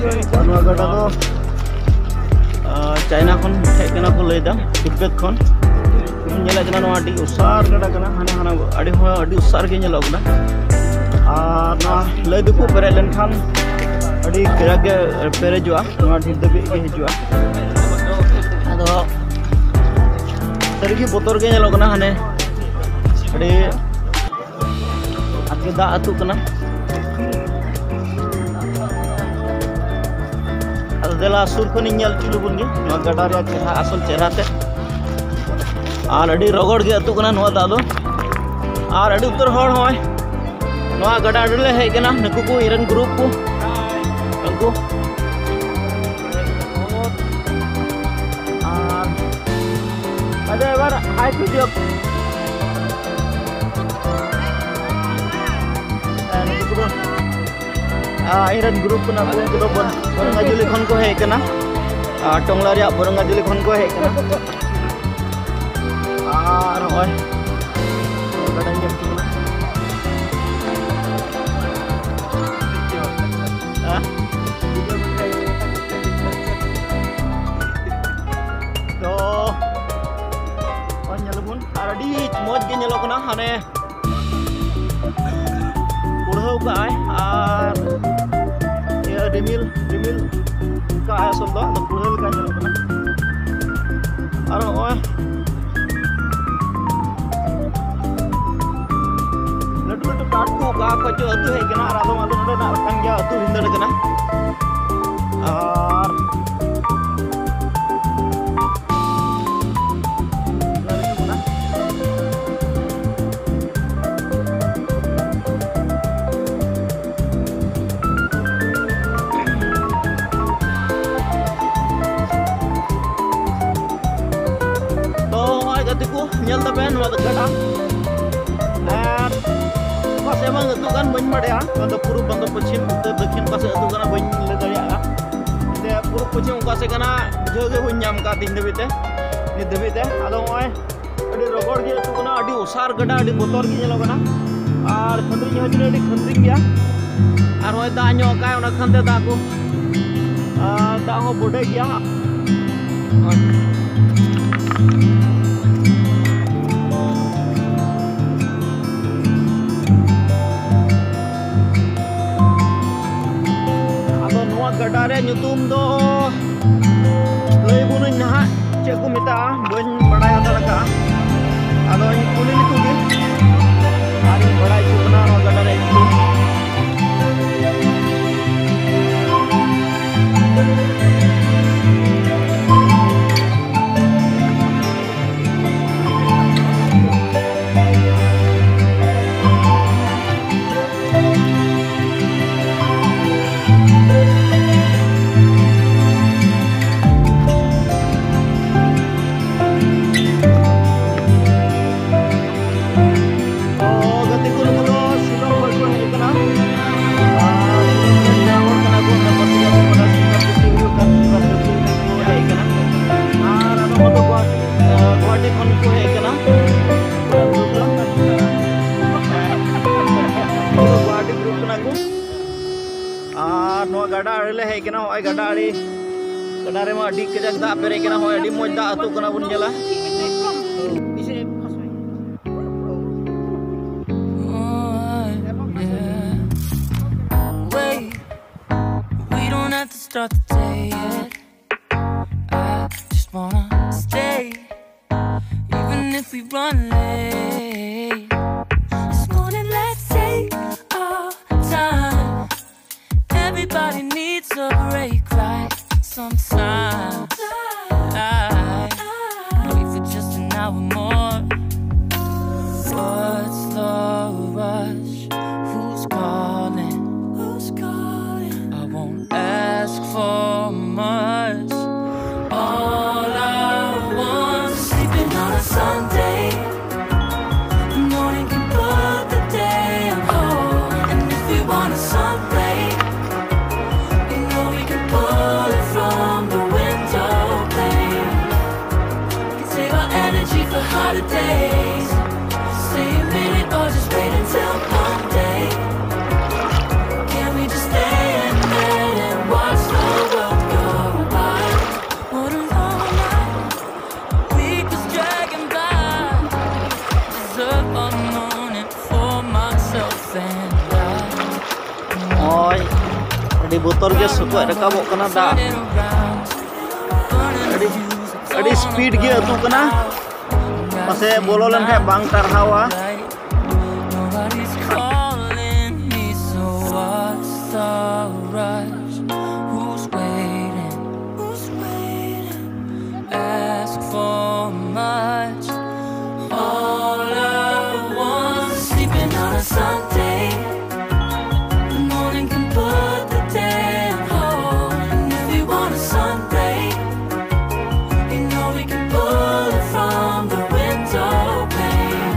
Nua gada do China kon hej kana ko lay da Tibet kon nyela kana no adi usar gada kana hana adi usar ge nyelok na na lay duku pere len khan adi kirage pere jua no adi dabi ge hijua ado tergi botor ge nyelok na hane adi ake da atu kana Dela sur ko ninyal chulu bungi no gada re chehra asol chehra te ar adi rogod ge atu kana no da do ar adi uttor hor hoy no gada le hej kana nuku ko iran group ko unku ar ada ebar hai video Iran group kena pun kita borong ajuli kon ko hej kana tongla ria borong ajuli kon ko hej kana ar hoy gadang jam tu to on nyalubun aradi moj ge nyelok na hane urhau ka ai ar demil ka asal do na pulhel ka nyalo kana aro oi latu kat ko ka ko jo atu he kana aro malu na kan gya atu hindad kana ar nyal ta ben wa gada dan pas emang itu kan bany madya banda puru banda pachim uttar dakhin pas itu kana bany le daya de puru pachim ka se kana joge bany nyam ka tin debite ni debite ado oi adi rogor ge itu kana adi usar gada adi botor ge nyalo kana ar khandri ge hajure adi khandri gya ar oi da nyo ka ona khande da ko da ho bode gya gada re nyutum do lay bunu nah cek ko mita bany badai hata ka ado ni kuli liku ge ari badai chukna no gada re gada le hej kana hoy gada re ma adi kajak da pere kana hoy adi moj da atu kana bun jala we don't have to start the day yet. I just wanna stay even if we run late. This morning let's take our time. Everybody needs a break right sometime. Wait for just an hour more. What's the rush? Who's calling? I won't ask for much. All I want is sleeping on a Sunday. The morning can put the day on hold. And if we want a sunray, you know we can pull it from the window pane. We can save our energy for harder days. Stay a minute or just wait until Monday. Can we just stay in bed and watch the Adi botor ge suku rakabok kana da. Adi speed ge atu kana. Mase bolo len khay bang tarhawa. Nobody's calling me, so what's the rush? Who's waiting? Ask for much. All I want is sleeping on a Sunday. The morning can put the day on hold. And if we want a sun ray, you know we can pull it from the window pane.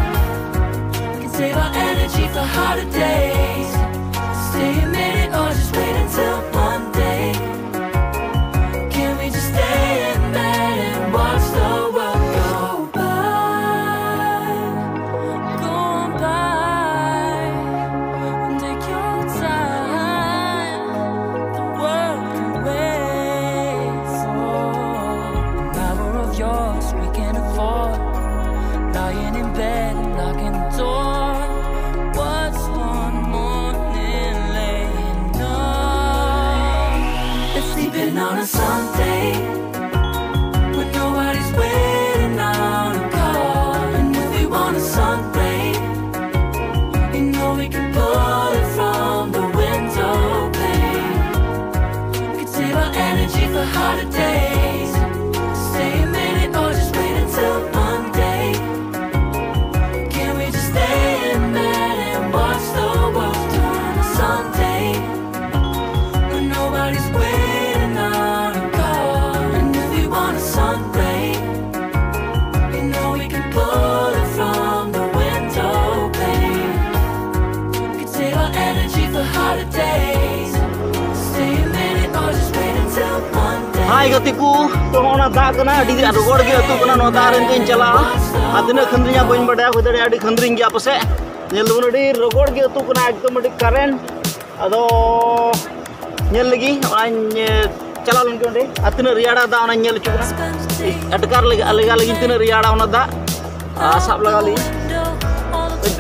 We can save our energy for harder days. Stay a minute or just wait until Monday. Can we just stay in bed and watch the world go by? Go on by. Take your time. The world can wait for an hour of yours we can afford. Lying in bed and locking the door. What's one morning laying up? It's sleeping on a Sunday when nobody's waiting on a call. And if we want a sun ray, you know we can pull it from the window pane. We can save our energy for harder days. Stay a minute or just wait until Monday. Can we just stay in bed and watch the world turn a Sunday when nobody's waiting on a call? And if we want a sun ray, you know we can pull it from the window pane. We can save our energy for harder days. Stay a minute or just wait until Monday. Hai gatiku, to ona da kana adi rogor ge atu kana no da ren tin chala. Adina khandrinya boin badaya hudare adi khandring ge apase. Nyelun adi rogor ge atu kana ekdom adi current. Ado nyel lagi ona chala lan ge onde. Atina riyada da ona nyel chukna. Adkar lagi tina riyada ona da. Sab laga li.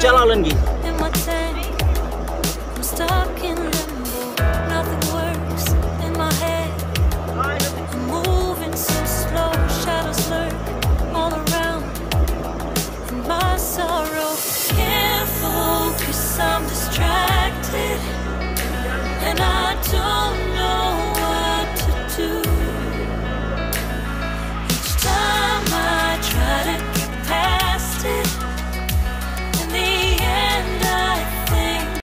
Chala lan ge. In my tank, I'm stuck in limbo. Nothing works in my head. I'm moving so slow. Shadows lurk all around. And my sorrow can't focus. I'm distracted, and I don't